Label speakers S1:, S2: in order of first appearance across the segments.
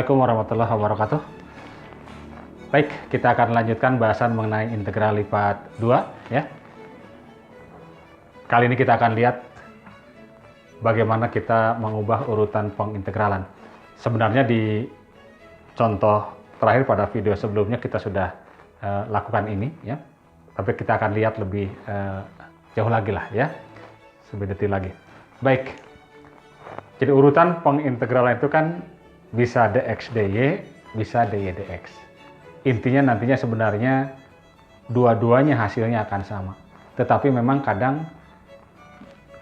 S1: Assalamualaikum warahmatullahi wabarakatuh. Baik, kita akan lanjutkan bahasan mengenai integral lipat 2 ya. Kali ini kita akan lihat bagaimana kita mengubah urutan pengintegralan. Sebenarnya di contoh terakhir pada video sebelumnya kita sudah lakukan ini ya. Tapi kita akan lihat lebih jauh lagi lah ya. Lebih detail lagi. Baik. Jadi urutan pengintegralan itu kan bisa dx dy, bisa dy dx. Intinya nantinya sebenarnya dua-duanya hasilnya akan sama. Tetapi memang kadang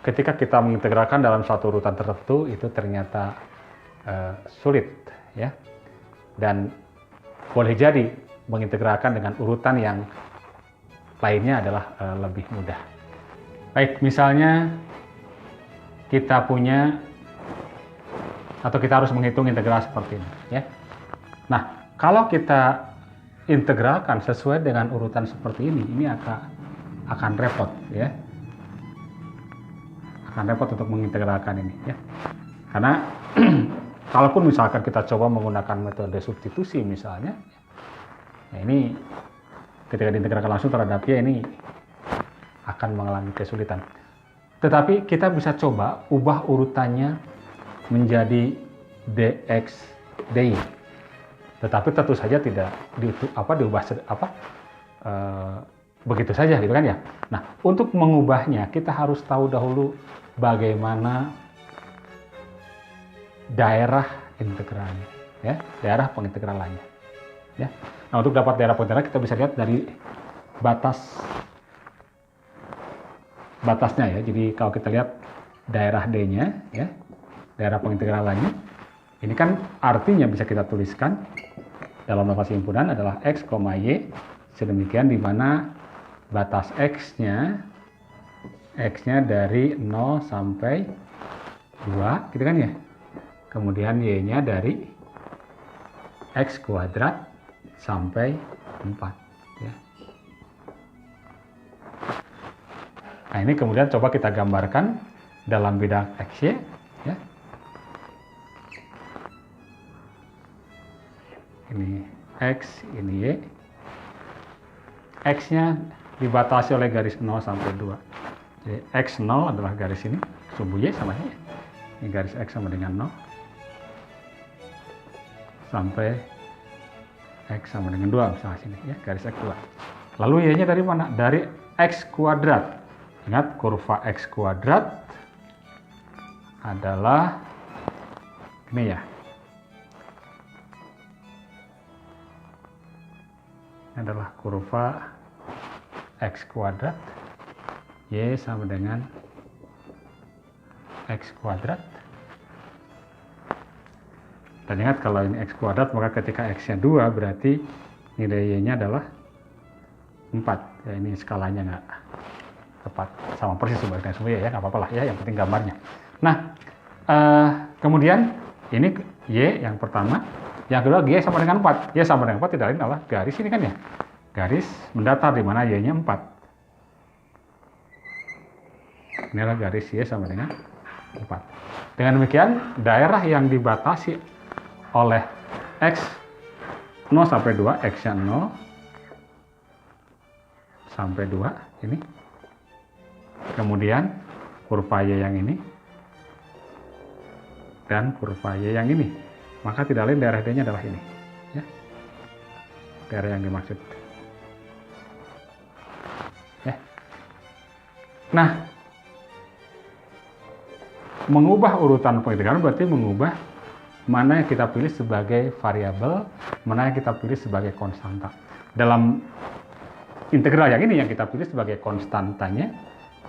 S1: ketika kita mengintegralkan dalam suatu urutan tertentu itu ternyata sulit ya. Dan boleh jadi mengintegralkan dengan urutan yang lainnya adalah lebih mudah. Baik, misalnya kita punya atau kita harus menghitung integral seperti ini ya. Nah, kalau kita integralkan sesuai dengan urutan seperti ini akan repot ya. Akan repot untuk mengintegralkan ini ya. Karena kalaupun misalkan kita coba menggunakan metode substitusi misalnya, ya ini ketika diintegralkan langsung terhadap y ini akan mengalami kesulitan. Tetapi kita bisa coba ubah urutannya menjadi dx dy. Tetapi tentu saja tidak diubah begitu saja gitu kan ya. Nah, untuk mengubahnya kita harus tahu dahulu bagaimana daerah integralnya ya, daerah pengintegralannya ya. Nah, untuk dapat daerah pengintegralan kita bisa lihat dari batasnya ya. Jadi kalau kita lihat daerah D-nya ya, daerah pengintegralannya, ini kan artinya bisa kita tuliskan dalam notasi himpunan adalah x, y, sedemikian di mana batas x-nya dari 0 sampai 2 gitu kan ya. Kemudian y-nya dari x kuadrat sampai 4 ya. Nah, ini kemudian coba kita gambarkan dalam bidang x, y ya. Ini x, ini y. X-nya dibatasi oleh garis 0 sampai 2. Jadi x0 adalah garis ini, sumbu y sama y. Ini garis x sama dengan 0 sampai x sama dengan 2 misalnya sini ya, garis x 2. Lalu y-nya dari mana? Dari x kuadrat. Ingat, kurva x kuadrat adalah ini ya. Ini adalah kurva x kuadrat, y sama dengan x kuadrat. Dan ingat, kalau ini x kuadrat maka ketika x-nya 2 berarti nilai y-nya adalah 4. Ya, ini skalanya nggak tepat, sama persis sebaliknya semua ya, nggak apa-apa lah ya, yang penting gambarnya. Nah, kemudian ini y yang pertama, yang kedua y sama dengan 4. Y sama dengan 4 tidak lain adalah garis ini kan ya, garis mendatar di mana y-nya 4. Ini adalah garis y sama dengan 4. Dengan demikian, daerah yang dibatasi oleh x 0 sampai 2, x-nya 0 sampai 2 ini. Kemudian kurva y yang ini dan kurva y yang ini. Maka tidak lain daerah D-nya adalah ini ya. Daerah yang dimaksud ya. Nah, mengubah urutan pengintegralan berarti mengubah mana yang kita pilih sebagai variabel, mana yang kita pilih sebagai konstanta. Dalam integral yang ini yang kita pilih sebagai konstantanya,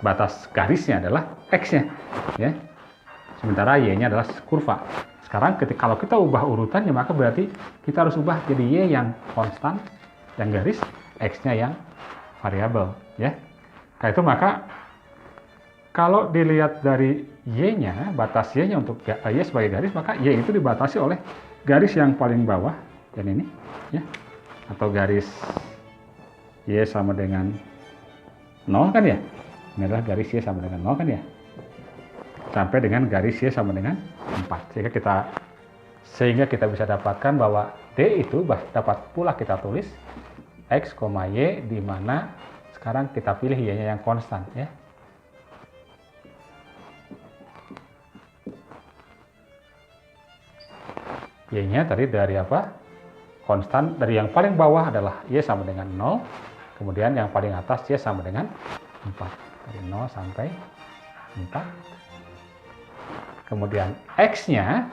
S1: batas garisnya adalah x-nya ya. Sementara y-nya adalah kurva. Sekarang kalau kita ubah urutannya maka berarti kita harus ubah jadi y yang konstan, yang garis, x-nya yang variabel ya. Karena itu maka kalau dilihat dari y-nya, batas y-nya untuk y sebagai garis, maka y itu dibatasi oleh garis yang paling bawah dan ini ya. Atau garis y sama dengan 0 kan ya. Ini adalah garis y sama dengan 0 kan ya. Sampai dengan garis y sama dengan 4. Sehingga kita Sehingga kita bisa dapatkan bahwa D itu dapat pula kita tulis X, Y, di mana sekarang kita pilih Y-nya yang konstan ya. Y-nya tadi dari apa? Konstan, dari yang paling bawah adalah Y sama dengan 0, kemudian yang paling atas Y sama dengan 4. Dari 0 sampai 4. Kemudian X-nya,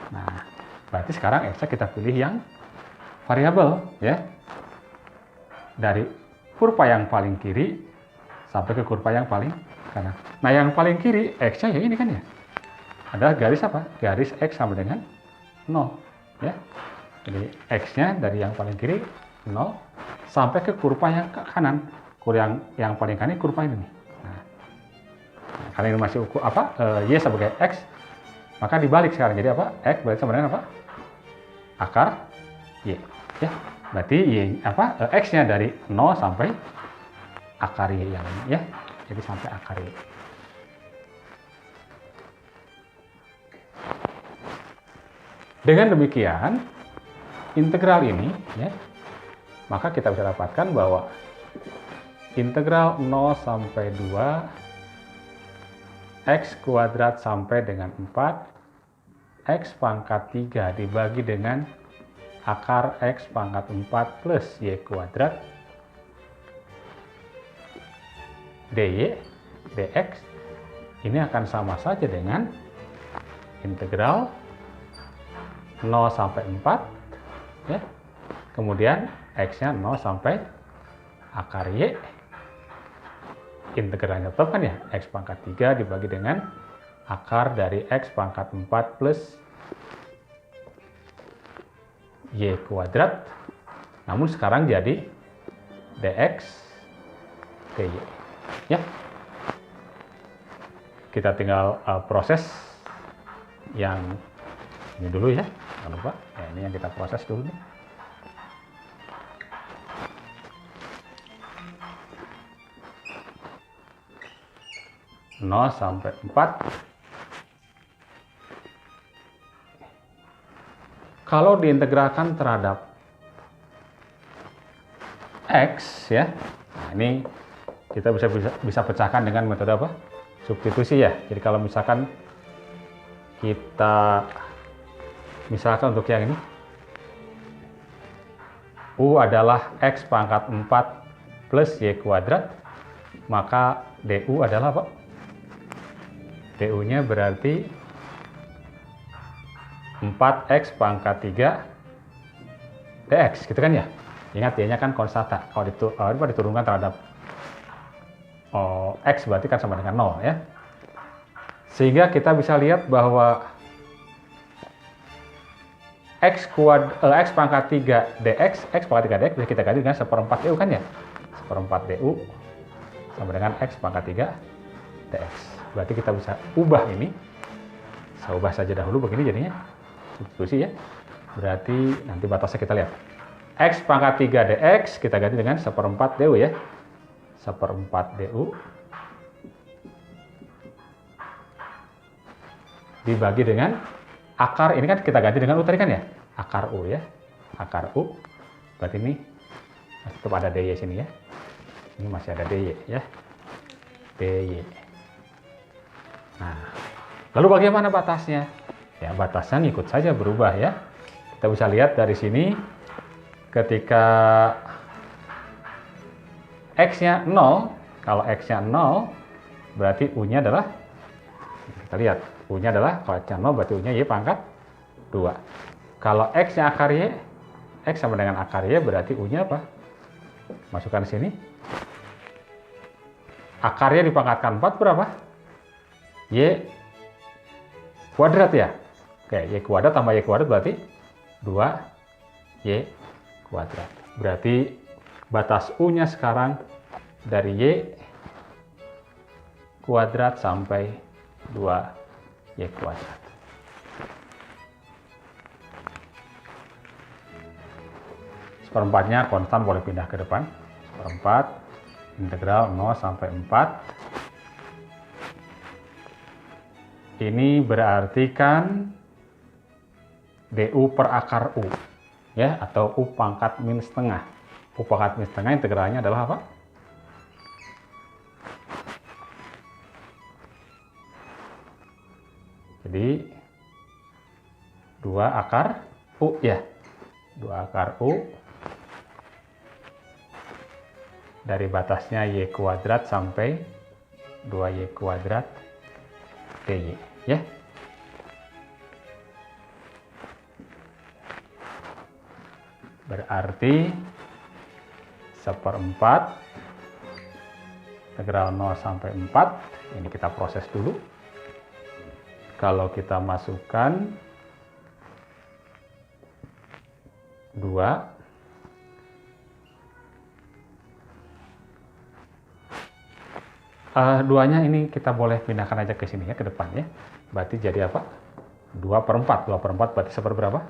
S1: nah berarti sekarang X-nya kita pilih yang variabel ya. Dari kurva yang paling kiri sampai ke kurva yang paling kanan. Nah yang paling kiri X-nya ya ini kan ya. Adalah garis apa? Garis X sama dengan 0 ya. Jadi X-nya dari yang paling kiri 0 sampai ke kurva yang kanan. Yang paling kanan kurva ini nih. Nah, karena ini masih ukur apa? Y sebagai X, maka dibalik sekarang jadi apa? X berarti sama dengan apa? Akar Y ya. Berarti Y apa? X-nya dari 0 sampai akar Y yang ini ya. Jadi sampai akar Y. Dengan demikian, integral ini ya, maka kita bisa dapatkan bahwa integral 0 sampai 2 X kuadrat sampai dengan 4 X pangkat 3 dibagi dengan akar X pangkat 4 plus Y kuadrat dy dx ini akan sama saja dengan integral 0 sampai 4 ya. Kemudian X-nya 0 sampai akar Y, integralnya tetap kan ya, X pangkat 3 dibagi dengan akar dari X pangkat 4 plus Y kuadrat, namun sekarang jadi dx dy ya. Kita tinggal proses yang ini dulu ya, jangan lupa ya, ini yang kita proses dulu nih. Nol sampai 4. Kalau diintegralkan terhadap X ya, nah ini kita bisa pecahkan dengan metode apa? Substitusi ya. Jadi kalau misalkan kita misalkan untuk yang ini U adalah X pangkat 4 plus Y kuadrat, maka DU adalah apa? DU-nya berarti 4X pangkat 3 dx, gitu kan ya? Ingat Y-nya kan konstanta. Kalau diturunkan terhadap X berarti kan sama dengan 0 ya. Sehingga kita bisa lihat bahwa X pangkat 3 dx, X pangkat 3 dx bisa kita ganti dengan 1/4 DU kan ya? 1/4 DU sama dengan X pangkat 3 dx. Berarti kita bisa ubah ini. Saya ubah saja dahulu begini jadinya. Substitusi ya. Berarti nanti batasnya kita lihat. X pangkat 3 dx kita ganti dengan 1/4 DU ya. 1/4 DU dibagi dengan akar, ini kan kita ganti dengan U tadi kan ya, akar U ya, akar U, berarti ini tetap ada DY sini ya, ini masih ada DY ya, DY. Nah, lalu bagaimana batasnya? Ya, batasnya ngikut saja berubah ya. Kita bisa lihat dari sini, ketika X-nya 0, kalau X-nya 0, berarti U-nya adalah, kita lihat, U-nya adalah, kalau X-nya 0 berarti U-nya Y pangkat 2. Kalau X-nya akar Y, X sama dengan akar Y berarti U-nya apa? Masukkan sini. Akar Y dipangkatkan 4 berapa? Y kuadrat ya? Oke, Y kuadrat tambah Y kuadrat berarti 2Y kuadrat. Berarti batas U-nya sekarang dari Y kuadrat sampai 2Y kuadrat. Seperempatnya konstan boleh pindah ke depan. Seperempat integral 0 sampai 4. Ini berarti kan du per akar u, ya, atau u pangkat min setengah. U pangkat min setengah integralnya adalah apa? Jadi 2 akar u, ya, 2 akar u dari batasnya y kuadrat sampai 2y kuadrat dy, ya. Berarti 1/4 integral 0 sampai 4, ini kita proses dulu. Kalau kita masukkan 2, duanya ini kita boleh pindahkan aja ke sini ya, ke depan ya. Berarti jadi apa? 2/4. 2/4 berarti seberapa?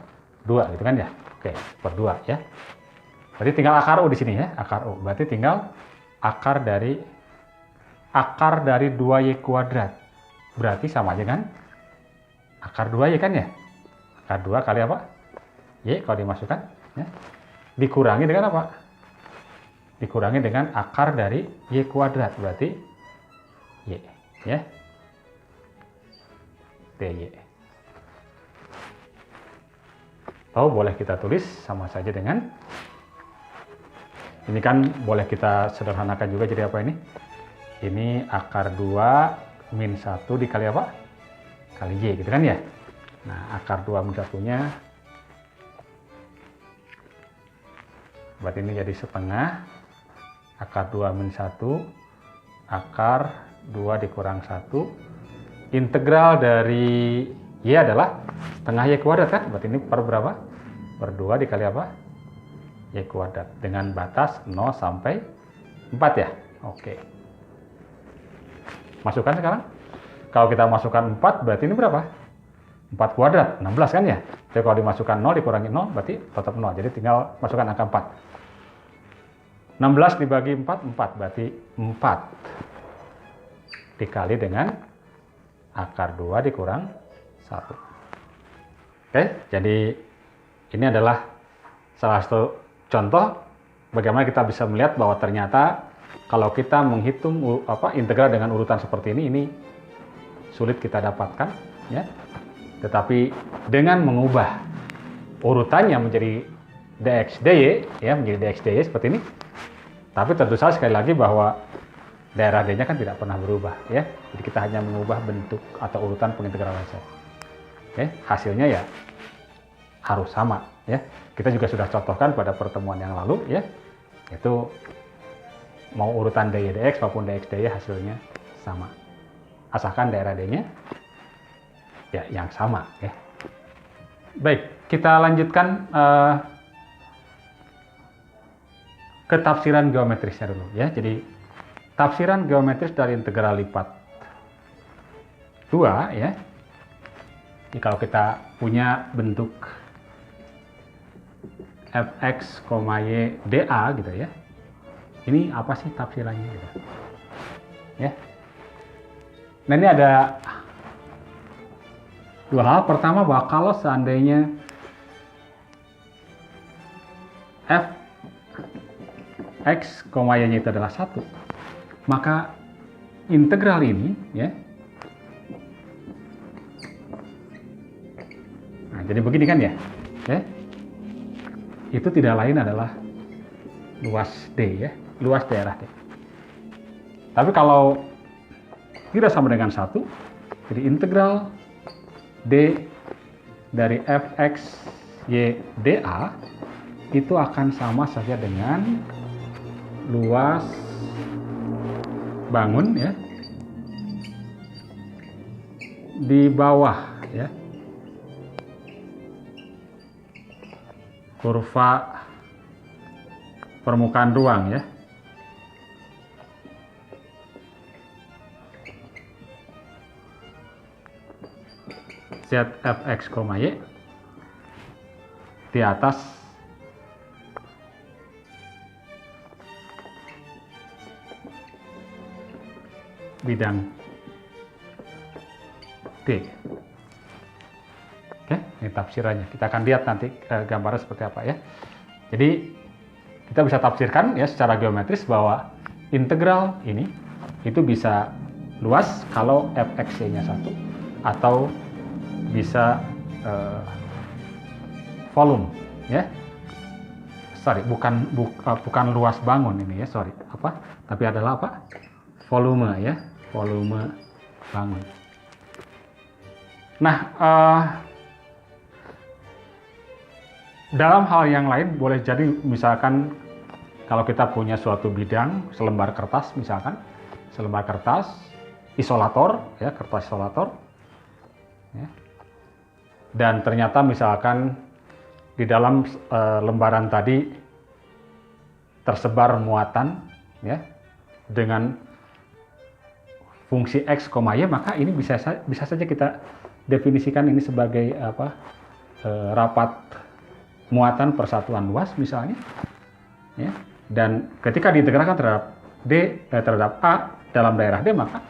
S1: 2 gitu kan ya? Oke, per 2 ya. Berarti tinggal akar u di sini ya, akar u. Berarti tinggal akar dari 2y kuadrat. Berarti sama aja kan? Akar 2y kan ya? Akar 2 kali apa? Y kalau dimasukkan ya. Dikurangi dengan apa? Dikurangi dengan akar dari y kuadrat, berarti y ya. dy. Atau boleh kita tulis sama saja dengan ini, kan boleh kita sederhanakan juga jadi apa ini? Ini akar 2 min 1 dikali apa? Kali y gitu kan ya. Nah, akar 2 min 1-nya berarti ini jadi setengah. Akar 2 min 1 akar 2 dikurang 1. Integral dari y adalah setengah y kuadrat kan? Berarti ini per berapa? Per 2 dikali apa? Y kuadrat dengan batas 0 sampai 4 ya. Oke. Masukkan sekarang. Kalau kita masukkan 4 berarti ini berapa? 4 kuadrat, 16 kan ya? Jadi kalau dimasukkan 0 dikurangi 0 berarti tetap 0. Jadi tinggal masukkan angka 4. 16 dibagi 4, 4 berarti 4 dikali dengan akar 2 dikurang 1. Oke, jadi ini adalah salah satu contoh bagaimana kita bisa melihat bahwa ternyata kalau kita menghitung integral dengan urutan seperti ini sulit kita dapatkan ya. Tetapi dengan mengubah urutannya menjadi dx dy ya, menjadi dx dy seperti ini. Tapi tentu saja sekali lagi bahwa daerah d-nya kan tidak pernah berubah ya. Jadi kita hanya mengubah bentuk atau urutan pengintegralan saja. Oke, hasilnya ya harus sama ya. Kita juga sudah contohkan pada pertemuan yang lalu ya. Itu mau urutan dy dx maupun dx dy hasilnya sama. Asalkan daerah d-nya ya yang sama ya. Baik, kita lanjutkan ke tafsiran geometrisnya dulu ya. Jadi tafsiran geometris dari integral lipat 2 ya. Jadi kalau kita punya bentuk fx, y, dA gitu ya. Ini apa sih tafsirannya gitu. Ya. Nah, ini ada dua hal. Pertama, bahwa kalau seandainya fx, y-nya itu adalah 1, maka integral ini ya. Nah, jadi begini kan ya. Ya. Itu tidak lain adalah luas D ya, luas daerah D. Tapi kalau tidak sama dengan 1, jadi integral D dari fx y dA itu akan sama saja dengan luas bangun ya di bawah ya kurva permukaan ruang ya. Z fx, y di atas bidang D. Oke, ini ini tafsirannya. Kita akan lihat nanti gambarnya seperti apa ya. Jadi kita bisa tafsirkan ya secara geometris bahwa integral ini itu bisa luas kalau fx-nya 1, atau bisa volume ya. Sorry, bukan luas bangun ini ya, sorry. Tapi adalah volume ya, volume bangun. Nah, dalam hal yang lain boleh jadi misalkan kalau kita punya suatu bidang, selembar kertas misalkan, selembar kertas isolator ya, kertas isolator ya. Dan ternyata misalkan di dalam lembaran tadi tersebar muatan ya dengan fungsi x, y, maka ini bisa saja kita definisikan ini sebagai rapat muatan persatuan luas misalnya ya. Dan ketika diintegralkan terhadap A dalam daerah D, maka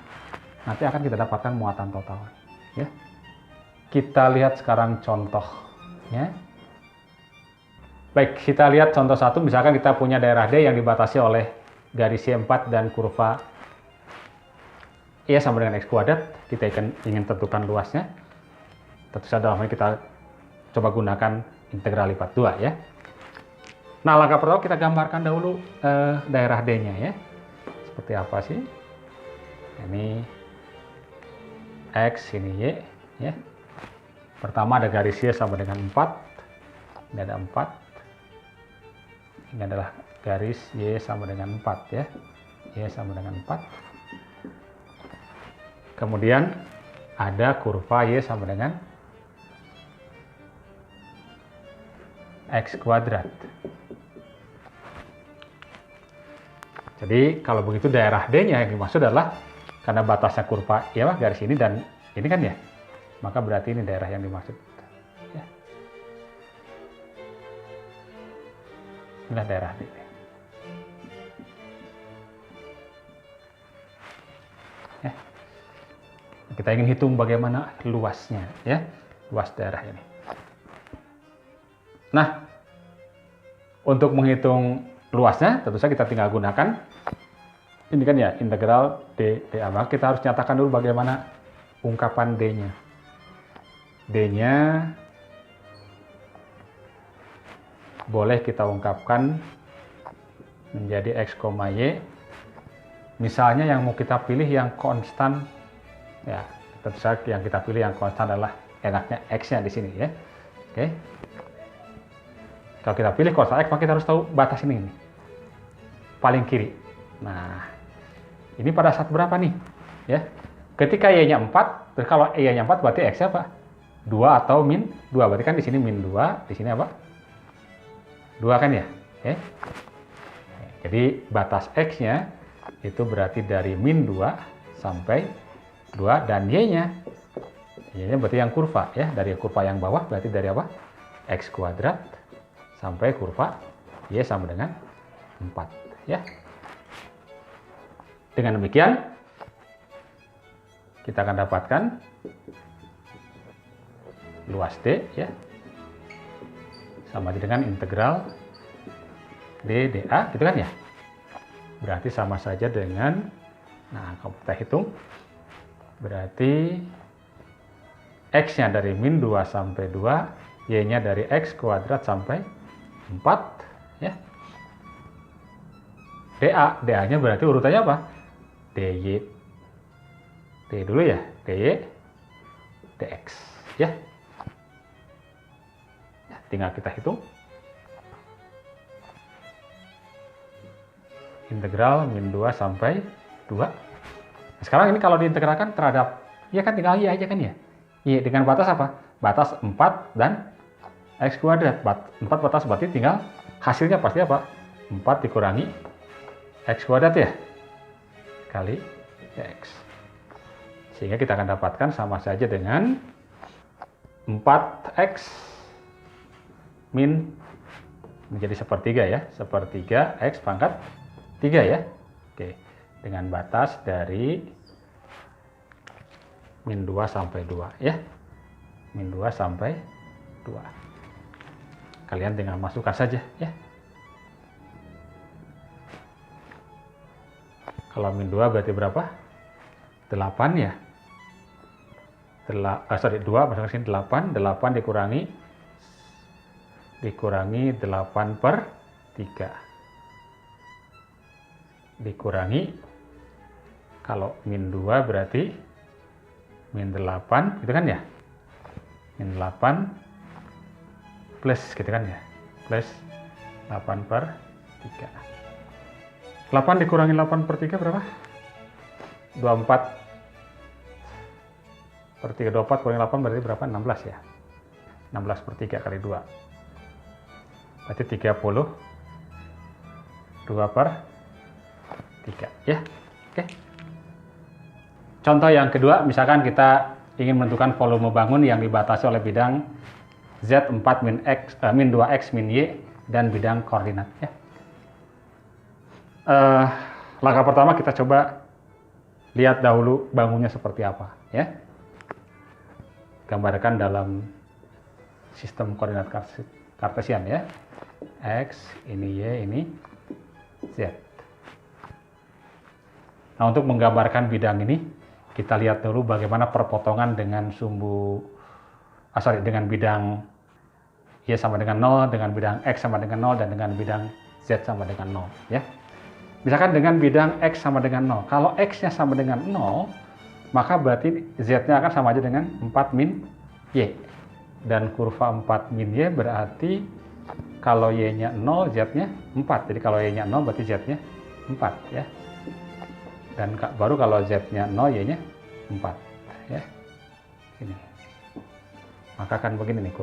S1: nanti akan kita dapatkan muatan total ya. Kita lihat sekarang contoh ya. Baik, kita lihat contoh 1. Misalkan kita punya daerah D yang dibatasi oleh garis Y4 dan kurva Y sama dengan X kuadrat. Kita ingin tentukan luasnya. Tentu saja dalam hal ini kita coba gunakan integral lipat 2 ya. Nah, langkah pertama kita gambarkan dahulu daerah D-nya ya. Seperti apa sih? Ini X, ini Y ya. Pertama ada garis Y sama dengan 4. Ini ada 4. Ini adalah garis Y sama dengan 4 ya. Y sama dengan 4. Kemudian ada kurva Y sama dengan X kuadrat. Jadi kalau begitu daerah D-nya yang dimaksud adalah karena batasnya kurva ya garis ini dan ini kan ya, maka berarti ini daerah yang dimaksud ya. Inilah daerah D. Ya. Kita ingin hitung bagaimana luasnya ya, luas daerah ini. Nah, untuk menghitung luasnya tentu saja kita tinggal gunakan ini kan ya, integral dA. Maka kita harus nyatakan dulu bagaimana ungkapan D-nya. D-nya boleh kita ungkapkan menjadi X, Y. Misalnya yang mau kita pilih yang konstan ya, tentu saja yang kita pilih yang konstan adalah enaknya X-nya di sini ya. Oke. Kalau kita pilih konstan X, maka kita harus tahu batas ini paling kiri. Nah, ini pada saat berapa nih? Ya, ketika Y-nya 4, terus kalau Y-nya 4 berarti X-nya apa? 2 atau min 2. Berarti kan di sini min 2, di sini apa? 2 kan ya? Oke. Jadi batas X-nya itu berarti dari min 2 sampai 2, dan Y-nya berarti yang kurva ya, dari kurva yang bawah berarti dari apa? X kuadrat sampai kurva Y sama dengan 4 ya. Dengan demikian kita akan dapatkan luas D ya sama dengan integral D dA gitu kan ya. Berarti sama saja dengan, nah kalau kita hitung berarti X-nya dari min 2 sampai 2, Y-nya dari X kuadrat sampai 4 ya. DA-nya berarti urutannya apa? DY. D dulu ya, DY, DX ya. Tinggal kita hitung. Integral min 2 sampai 2. Nah, sekarang ini kalau diintegralkan terhadap, ya kan tinggal Y aja kan ya. Y dengan batas apa? Batas 4 dan X kuadrat. 4 batas berarti tinggal hasilnya pasti apa? 4 dikurangi X kuadrat ya. Kali X. Sehingga kita akan dapatkan sama saja dengan 4X min menjadi sepertiga ya. Sepertiga X pangkat 3 ya. Oke. Dengan batas dari min 2 sampai 2 ya. Min 2 sampai 2. Kalian tinggal masukkan saja ya. Kalau min 2 berarti berapa? 8 ya. 2 masukkan sini 8 dikurangi 8 per 3 dikurangi, kalau min 2 berarti min 8 gitu kan ya, min 8 plus gitu kan ya, plus 8 per 3. 8 dikurangi 8 per 3 berapa? 24 per 3, 24 kurangi 8 berarti berapa? 16 ya. 16 per 3 kali 2 berarti 32 per 3 ya. Oke. Contoh yang kedua, misalkan kita ingin menentukan volume bangun yang dibatasi oleh bidang Z4 min 2X min Y dan bidang koordinat ya. Langkah pertama kita coba lihat dahulu bangunnya seperti apa ya. Gambarkan dalam sistem koordinat kartesian ya. X, ini Y, ini Z. Nah, untuk menggambarkan bidang ini, kita lihat dulu bagaimana perpotongan dengan dengan bidang Y sama dengan 0, dengan bidang X sama dengan 0, dan dengan bidang Z sama dengan 0 ya. Misalkan dengan bidang X sama dengan 0. Kalau X-nya sama dengan 0, maka berarti Z-nya akan sama aja dengan 4 min Y. Dan kurva 4 min Y berarti kalau Y-nya 0, Z-nya 4. Jadi kalau Y-nya 0 berarti Z-nya 4 ya. Dan baru kalau Z-nya 0, Y-nya 4 ya. Ini. Maka akan begini nih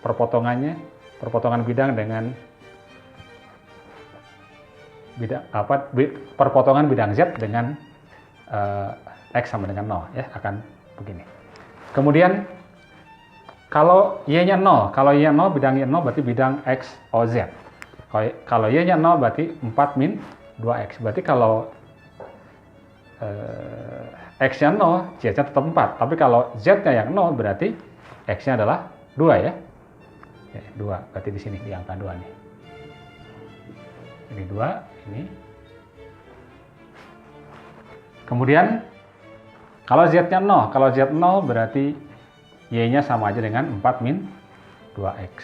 S1: perpotongan bidang dengan perpotongan bidang Z dengan X sama dengan 0 ya, akan begini. Kemudian kalau Y-nya 0, bidang Y 0 berarti bidang X OZ. Kalau Y-nya 0 berarti 4 min 2X. Berarti kalau X-nya 0, Z-nya tetap 4. Tapi kalau Z-nya yang 0 berarti X-nya adalah 2 ya. 2, berarti di sini di angka 2 nih. Ini 2, ini. Kemudian kalau Z-nya 0, berarti Y-nya sama aja dengan 4 min 2X.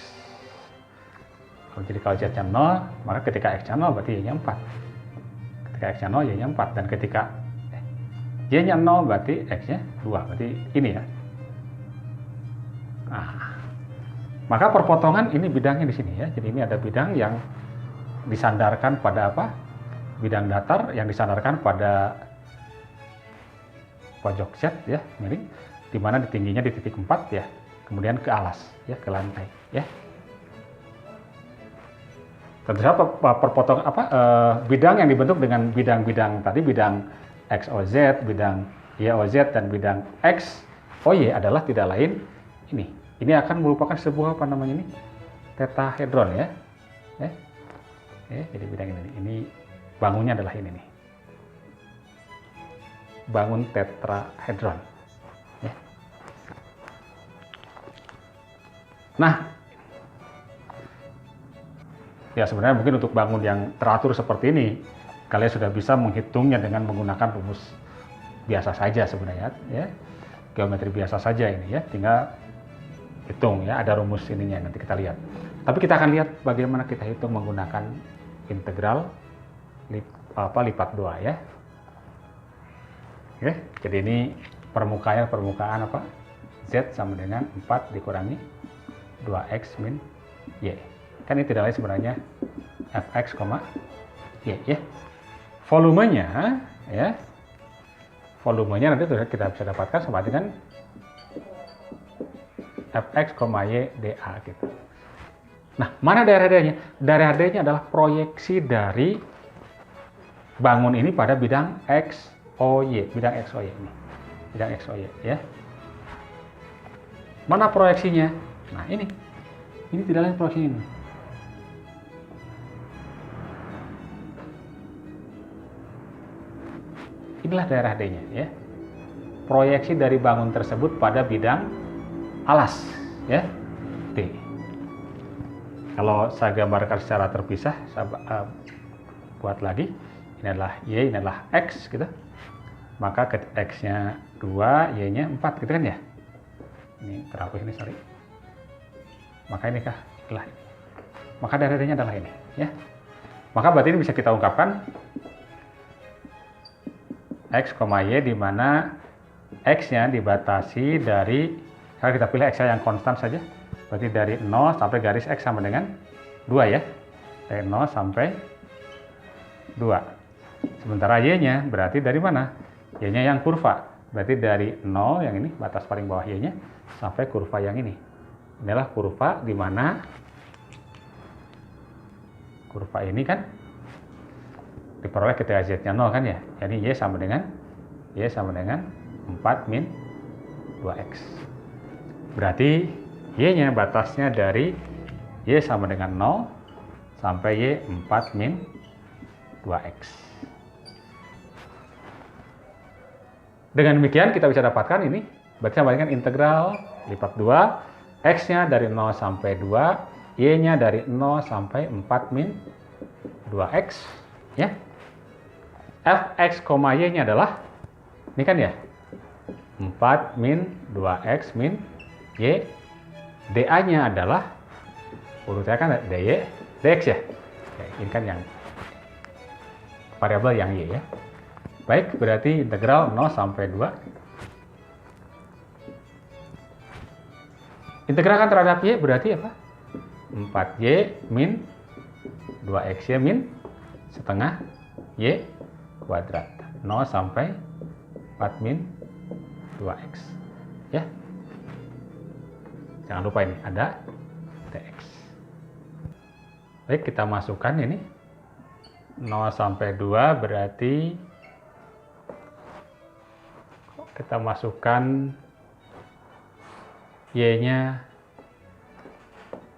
S1: Jadi kalau Z-nya 0, maka ketika X-nya 0 berarti Y-nya 4. Ketika X-nya 0, Y-nya 4. Dan ketika Y-nya 0 berarti X-nya 2. Berarti ini ya. Nah, maka perpotongan ini bidangnya di sini ya. Jadi ini ada bidang yang disandarkan pada apa? Bidang datar yang disandarkan pada pojok Z ya, miring, di mana tingginya di titik 4 ya, kemudian ke alas ya, ke lantai ya. Tentu saja bidang yang dibentuk dengan bidang-bidang tadi, bidang XOZ, bidang YOZ, dan bidang XOY adalah tidak lain ini. Ini akan merupakan sebuah tetahedron ya. Jadi bidang ini bangunnya adalah ini nih. Bangun tetrahedron. Ya. Nah, ya sebenarnya mungkin untuk bangun yang teratur seperti ini, kalian sudah bisa menghitungnya dengan menggunakan rumus biasa saja sebenarnya, ya. Geometri biasa saja ini ya, tinggal hitung ya, ada rumus ininya nanti kita lihat. Tapi kita akan lihat bagaimana kita hitung menggunakan integral lipat 2 ya. Oke, jadi ini permukaan Z sama dengan 4 dikurangi 2X min Y. Kan ini tidak lain sebenarnya Fx, Y ya. Volumenya nanti kita bisa dapatkan sama dengan Fx, Y, dA gitu. Nah, mana daerah D-nya? Daerah D-nya adalah proyeksi dari bangun ini pada bidang XOY, bidang XOY ini. Bidang XOY ya. Mana proyeksinya? Nah, ini. Ini tidak lain proyeksi ini. Inilah daerah D-nya ya. Proyeksi dari bangun tersebut pada bidang alas ya, T. Kalau saya gambarkan secara terpisah, saya buat lagi, ini adalah Y, ini adalah X gitu. Maka X-nya 2, Y-nya 4 gitu kan ya. Ini terhapus ini, sorry. Maka ini kah? Itulah. Maka daerahnya adalah ini, ya. Maka berarti ini bisa kita ungkapkan X, Y, di mana X-nya dibatasi dari, kalau kita pilih X yang konstan saja, berarti dari 0 sampai garis X sama dengan 2 ya. Dari 0 sampai 2. Sementara Y-nya berarti dari mana? Y-nya yang kurva. Berarti dari 0 yang ini, batas paling bawah Y-nya, sampai kurva yang ini. Inilah kurva di mana kurva ini kan diperoleh ketika Z-nya 0 kan ya. Jadi Y sama dengan 4 min 2X. Berarti Y-nya batasnya dari Y sama dengan 0 sampai Y 4 min 2X. Dengan demikian kita bisa dapatkan ini, berarti sama dengan integral lipat 2, X-nya dari 0 sampai 2, Y-nya dari 0 sampai 4 min 2X, ya. Fx, Y-nya adalah, ini kan ya, 4 min 2X min Y. dA-nya adalah, urutnya kan dy, dx ya. Oke, ini kan yang variabel yang Y ya. Baik, berarti integral 0 sampai 2. Integralkan terhadap Y berarti apa? 4Y min 2XY min setengah Y kuadrat. 0 sampai 4 min 2X. Ya. Jangan lupa ini ada dx. Baik, kita masukkan ini. 0 sampai 2 berarti kita masukkan Y-nya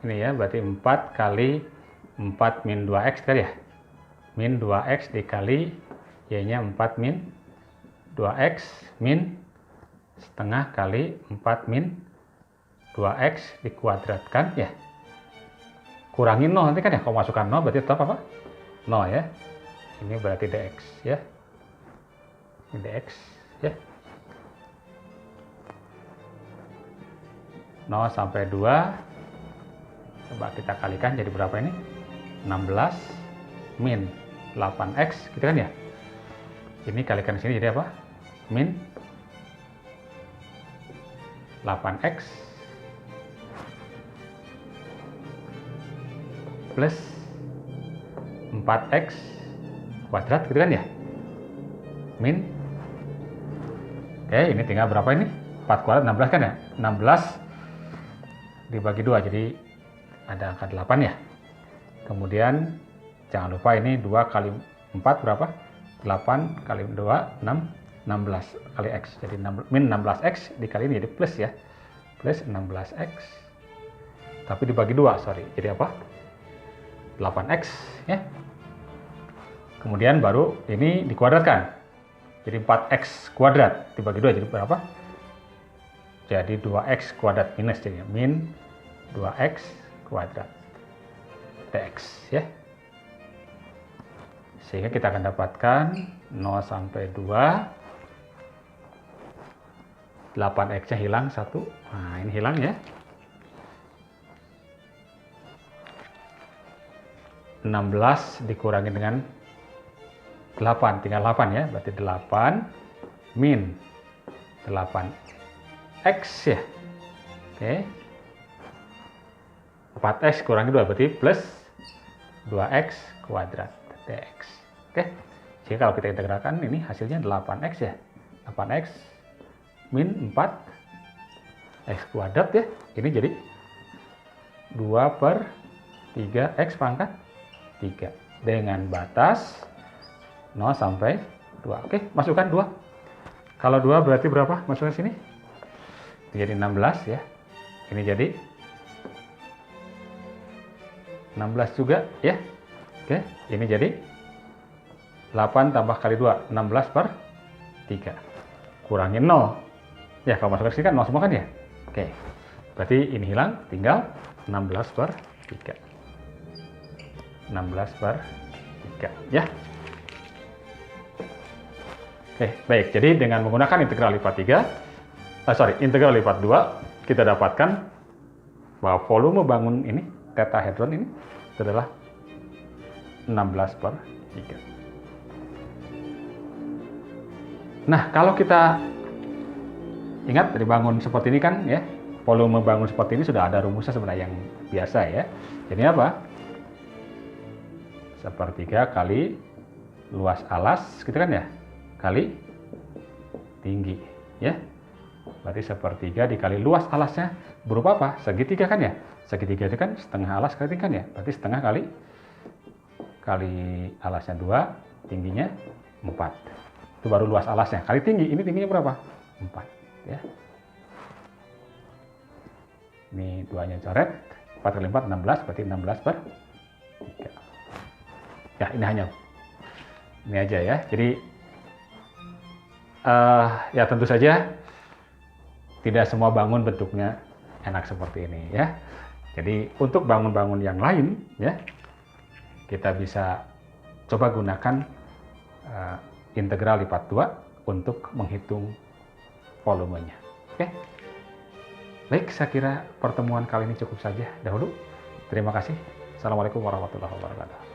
S1: ini ya, berarti 4 kali 4 min 2X kali ya. Min 2X dikali Y-nya 4 min 2X min setengah kali 4 min 2X dikuadratkan ya. Kurangin 0 nanti kan ya, kalau masukkan 0 berarti tetap apa? 0 ya. Ini berarti dx ya. Ini dx ya. 0 sampai 2, coba kita kalikan jadi berapa ini? 16 min 8x gitu kan ya. Ini kalikan di sini jadi apa? Min 8x plus 4x kuadrat gitu kan ya. Min, oke, ini tinggal berapa ini? 4 kuadrat 16 kan ya. 16 dibagi 2, jadi ada angka 8 ya. Kemudian jangan lupa ini 2 kali 4 berapa? 8 kali 2, 6, 16 kali X. Jadi min 16X dikali ini jadi plus ya. Plus 16X. Tapi dibagi 2, sorry. Jadi apa? 8X ya. Kemudian baru ini dikuadratkan. Jadi 4X kuadrat dibagi 2 jadi berapa? Jadi 2X kuadrat minus jadinya. Min 2X kuadrat dx ya. Sehingga kita akan dapatkan 0 sampai 2. 8X-nya hilang 1. Nah, ini hilang ya. 16 dikurangi dengan 8, tinggal 8 ya. Berarti 8 min 8X ya. Oke. 4X kurangi 2 berarti plus 2X kuadrat dx. Oke. Jadi kalau kita integralkan ini hasilnya 8X ya. 8X min 4X kuadrat ya. Ini jadi 2 per 3X pangkat 3 dengan batas 0 sampai 2. Oke, masukkan 2. Kalau 2 berarti berapa? Masukkan sini. Jadi 16 ya. Ini jadi 16 juga ya. Oke, ini jadi 8 tambah kali 2, 16 per 3. Kurangin 0. Ya, kalau masukkan sini kan 0 semua kan ya. Oke. Berarti ini hilang, tinggal 16/3. 16/3 ya. Oke, baik. Jadi dengan menggunakan integral lipat 3, integral lipat 2, kita dapatkan bahwa volume bangun ini, tetahedron ini, itu adalah 16/3. Nah, kalau kita ingat dari bangun seperti ini kan ya, volume bangun seperti ini sudah ada rumusnya sebenarnya yang biasa ya. Jadi apa? 1/3 kali luas alas, gitu kan ya, kali tinggi ya. Berarti 1/3 dikali luas alasnya berupa apa? Segitiga kan ya. Segitiga itu kan setengah alas kali tinggi kan ya. Berarti setengah kali alasnya 2, tingginya 4. Itu baru luas alasnya. Kali tinggi, ini tingginya berapa? 4 ya. Ini 2-nya coret. 4 kali 4 16, berarti 16/3. Ya, ini aja ya. Jadi ya tentu saja tidak semua bangun bentuknya enak seperti ini ya. Jadi untuk bangun-bangun yang lain ya, kita bisa coba gunakan integral lipat 2 untuk menghitung volumenya. Oke. Baik, saya kira pertemuan kali ini cukup saja dahulu. Terima kasih. Assalamualaikum warahmatullahi wabarakatuh.